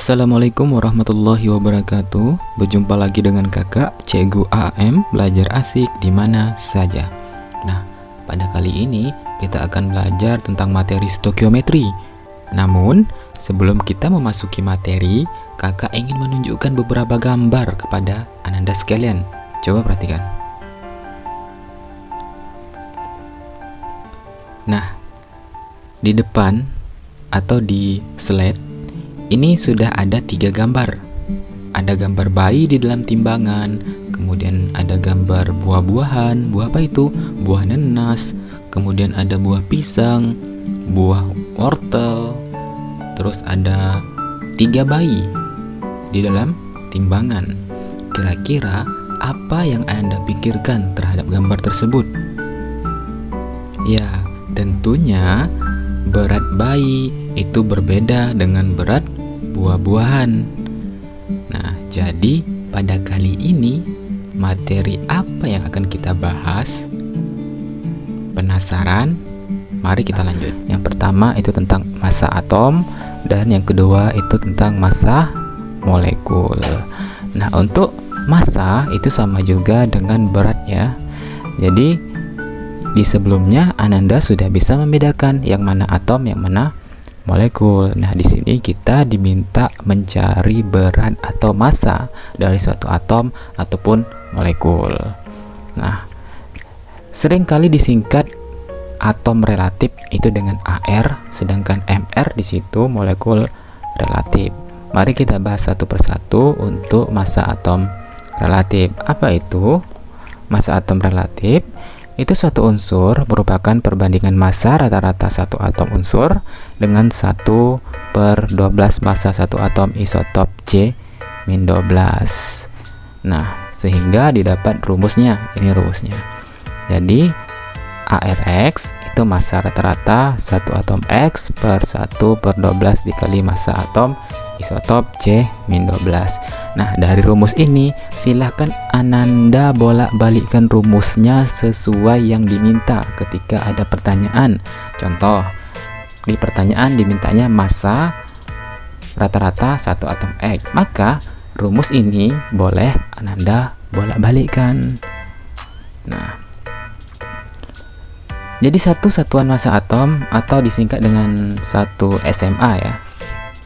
Assalamualaikum warahmatullahi wabarakatuh. Berjumpa lagi dengan kakak Cikgu AM, belajar asik di mana saja. Nah, pada kali ini kita akan belajar tentang materi stokiometri. Namun, sebelum kita memasuki materi, kakak ingin menunjukkan beberapa gambar kepada Ananda sekalian. Coba perhatikan. Nah, di depan atau di slide ini sudah ada 3 gambar. Ada gambar bayi di dalam timbangan, kemudian ada gambar buah-buahan. Buah apa itu? Buah nanas. Kemudian ada buah pisang, buah wortel. Terus ada 3 bayi di dalam timbangan. Kira-kira apa yang Anda pikirkan terhadap gambar tersebut? Ya, tentunya berat bayi itu berbeda dengan berat buah-buahan. Nah, jadi pada kali ini materi apa yang akan kita bahas? Penasaran? Mari kita lanjut. Yang pertama itu tentang massa atom, dan yang kedua itu tentang massa molekul. Nah, untuk massa itu sama juga dengan berat ya. Jadi di sebelumnya Ananda sudah bisa membedakan yang mana atom, yang mana molekul. Nah, di sini kita diminta mencari berat atau massa dari suatu atom ataupun molekul. Nah, seringkali disingkat atom relatif itu dengan AR, sedangkan MR di situ molekul relatif. Mari kita bahas satu persatu untuk massa atom relatif. Apa itu massa atom relatif? Itu suatu unsur merupakan perbandingan massa rata-rata satu atom unsur dengan 1/12 massa satu atom isotop C-12. Nah, sehingga didapat rumusnya. Ini rumusnya. Jadi ARX itu massa rata-rata satu atom X per 1/12 dikali massa atom isotop C-12. Nah, dari rumus ini silahkan Ananda bolak-balikkan rumusnya sesuai yang diminta ketika ada pertanyaan. Contoh, di pertanyaan dimintanya massa rata-rata satu atom X, maka rumus ini boleh Ananda bolak-balikkan. Nah, jadi satu satuan massa atom atau disingkat dengan 1 SMA ya,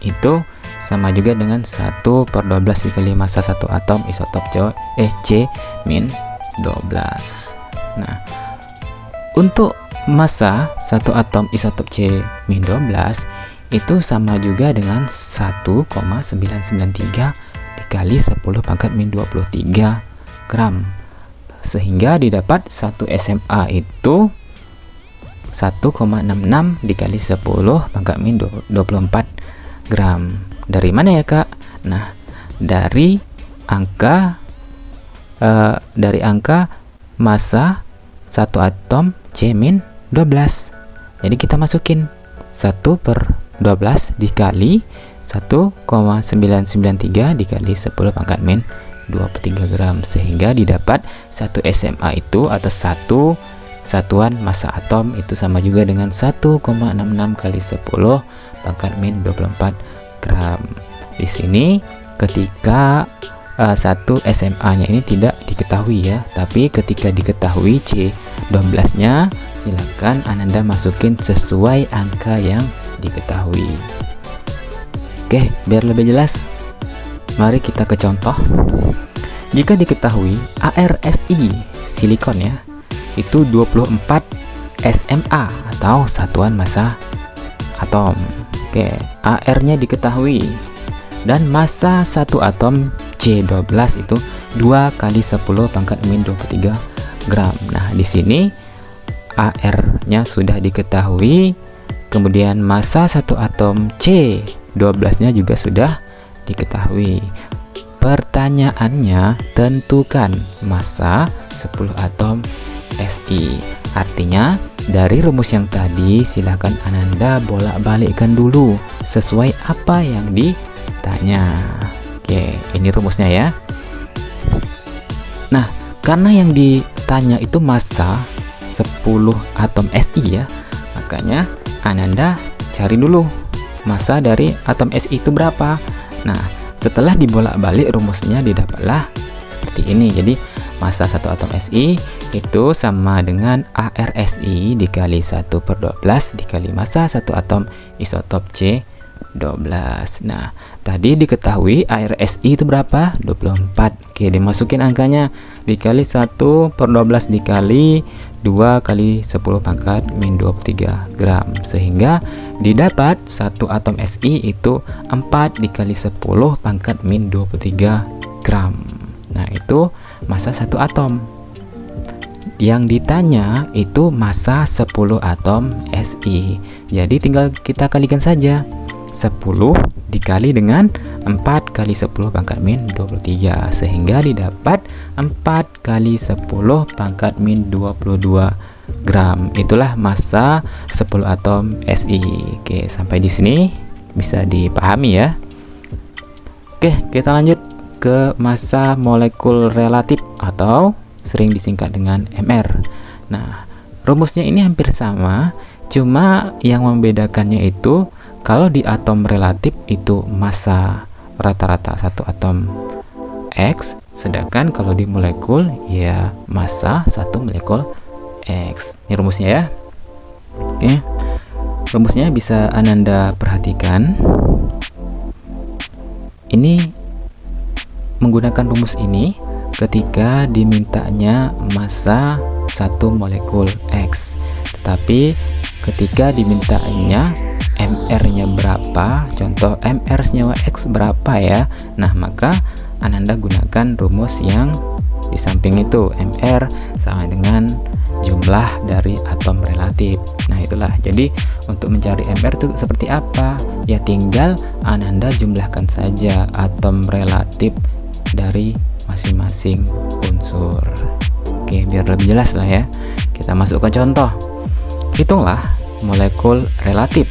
itu sama juga dengan 1/12 dikali massa satu atom isotop C-12. Nah, untuk massa satu atom isotop C-12 itu sama juga dengan 1,993 dikali 10⁻⁻23 gram, sehingga didapat 1 SMA itu 1,66 dikali 10⁻⁻24 gram. Dari mana ya kak? Nah, dari angka massa satu atom C-12. Jadi kita masukin 1/12 dikali 1,993 dikali 10⁻⁻23 gram, sehingga didapat 1 SMA itu atau satu satuan massa atom itu sama juga dengan 1,66 kali 10⁻⁻24 gram. Di sini ketika 1 SMA-nya ini tidak diketahui ya, tapi ketika diketahui C-12-nya, silakan Ananda masukin sesuai angka yang diketahui. Oke, biar lebih jelas, mari kita ke contoh. Jika diketahui ARSI silikon ya, itu 24 SMA atau satuan massa atom. Oke, AR-nya diketahui dan massa satu atom C-12 itu 2 kali 10⁻⁻23 gram. Nah, di sini AR-nya sudah diketahui, kemudian massa satu atom C-12-nya juga sudah diketahui. Pertanyaannya, tentukan massa 10 atom Si. Artinya, dari rumus yang tadi silahkan Ananda bolak-balikkan dulu sesuai apa yang ditanya. Oke, ini rumusnya ya. Nah, karena yang ditanya itu massa 10 atom Si ya, makanya Ananda cari dulu massa dari atom Si itu berapa. Nah, setelah dibolak-balik rumusnya didapatlah seperti ini. Jadi massa satu atom Si itu sama dengan ArSi dikali 1/12 dikali massa satu atom isotop C12. Nah, tadi diketahui ArSi itu berapa? 24. Oke, dimasukin angkanya dikali 1/12 dikali 2 kali 10 pangkat min 23 gram, sehingga didapat satu atom Si itu 4 dikali 10 pangkat min 23 gram. Nah, itu massa satu atom. Yang ditanya itu massa 10 atom Si. Jadi tinggal kita kalikan saja. 10 dikali dengan 4 kali 10 pangkat min 23, sehingga didapat 4 kali 10 pangkat min 22 gram. Itulah massa 10 atom Si. Oke, sampai di sini bisa dipahami ya. Oke, kita lanjut ke massa molekul relatif atau sering disingkat dengan MR. Nah, rumusnya ini hampir sama, cuma yang membedakannya itu kalau di atom relatif itu massa rata-rata satu atom X, sedangkan kalau di molekul ya massa satu molekul X. Ini rumusnya ya. Oke, rumusnya bisa Ananda perhatikan. Ini menggunakan rumus ini ketika dimintanya massa satu molekul X, tetapi ketika dimintanya MR-nya berapa, contoh MR senyawa X berapa ya, nah maka Ananda gunakan rumus yang di samping itu. MR sama dengan jumlah dari atom relatif. Nah, itulah. Jadi untuk mencari MR itu seperti apa? Ya tinggal Ananda jumlahkan saja atom relatif dari masing-masing unsur. Oke, biar lebih jelas lah ya. Kita masuk ke contoh. Hitunglah molekul relatif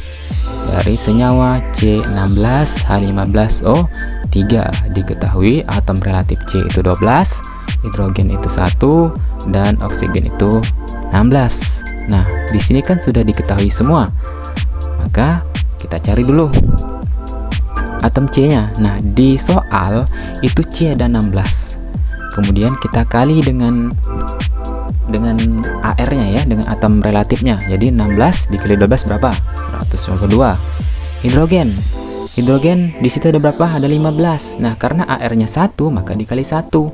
dari senyawa C16H15O3. Diketahui atom relatif C itu 12, hidrogen itu 1, dan oksigen itu 16. Nah, di sini kan sudah diketahui semua. Maka kita cari dulu atom C-nya. Nah, di soal itu C ada 16. Kemudian kita kali dengan AR-nya ya, dengan atom relatifnya. Jadi 16 dikali 12 berapa? 152. Hidrogen di situ ada berapa? Ada 15. Nah, karena AR-nya 1, maka dikali 1.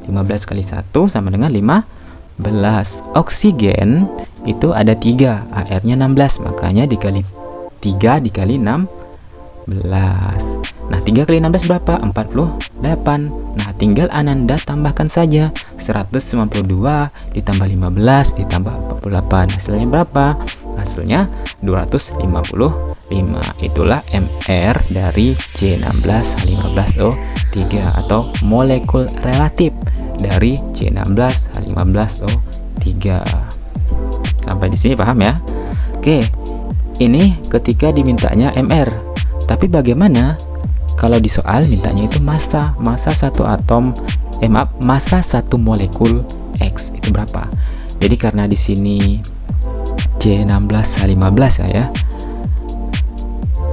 15 kali 1 sama dengan 15. Oksigen itu ada 3, AR-nya 16, makanya dikali 3 dikali 16. Nah, 3 kali 16 berapa? 48. Nah, tinggal Ananda tambahkan saja 192 ditambah 15 ditambah 48. Hasilnya berapa? Hasilnya 255. Itulah MR dari C16H15O3 atau molekul relatif dari C16H15O3. Sampai di sini paham ya? Oke, ini ketika dimintanya MR. Tapi bagaimana kalau di soal mintanya itu massa satu atom, massa satu molekul X itu berapa? Jadi karena di sini C16H15 ya.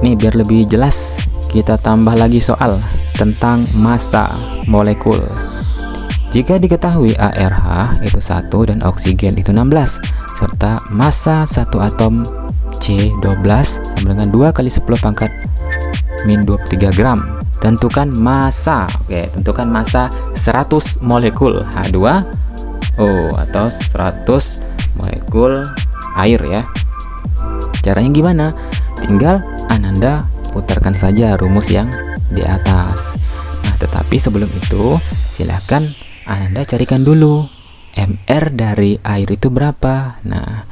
Nih biar lebih jelas kita tambah lagi soal tentang massa molekul. Jika diketahui ARH itu 1 dan oksigen itu 16 serta massa satu atom C12 sama dengan 2 kali 10 pangkat min 23 gram. Tentukan massa. Oke, tentukan massa 100 molekul H2O atau 100 molekul air ya. Caranya gimana? Tinggal Ananda putarkan saja rumus yang di atas. Nah, tetapi sebelum itu silahkan Ananda carikan dulu MR dari air itu berapa. Nah,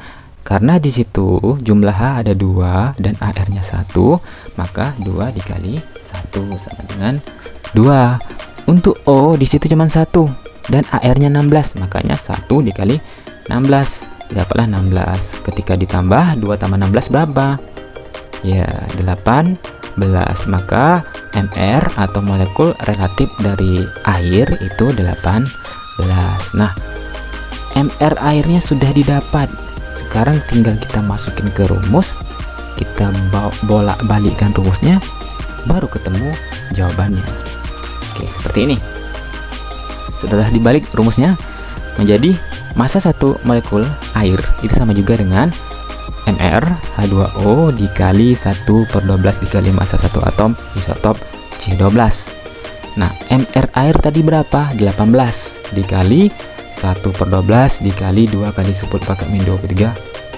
karena di situ jumlah H ada 2 dan AR-nya 1, maka 2 dikali 1 sama dengan 2. Untuk O di situ cuma 1 dan AR-nya 16, makanya 1 dikali 16. Dapatlah 16. Ketika ditambah 2 tambah 16 berapa? Ya, 18. Maka MR atau molekul relatif dari air itu 18. Nah, MR airnya sudah didapat. Sekarang tinggal kita masukin ke rumus, kita bolak-balikkan rumusnya, baru ketemu jawabannya. Oke, seperti ini. Setelah dibalik rumusnya menjadi massa satu molekul air itu sama juga dengan mR H2O dikali 1/12 dikali massa satu atom isotop C12. Nah, mR air tadi berapa? 18 dikali 1/12 dikali 2 kali 10⁻⁻23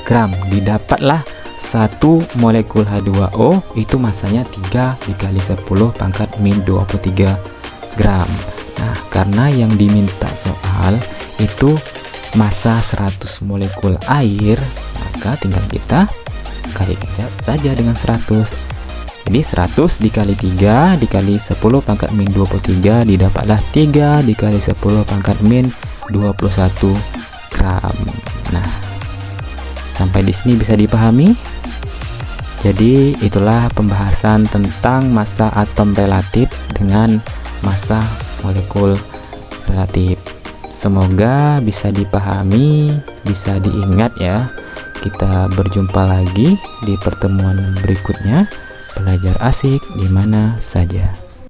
gram. Didapatlah satu molekul H2O itu massanya 3 dikali 10⁻⁻23 gram. Nah, karena yang diminta soal itu massa 100 molekul air, maka tinggal kita kalikan saja dengan 100. Jadi 100 dikali 3 dikali 10⁻⁻23 didapatlah 3 dikali 10⁻⁻21 gram. Nah, sampai di sini bisa dipahami. Jadi itulah pembahasan tentang massa atom relatif dengan massa molekul relatif. Semoga bisa dipahami, bisa diingat ya. Kita berjumpa lagi di pertemuan berikutnya. Belajar asik di mana saja.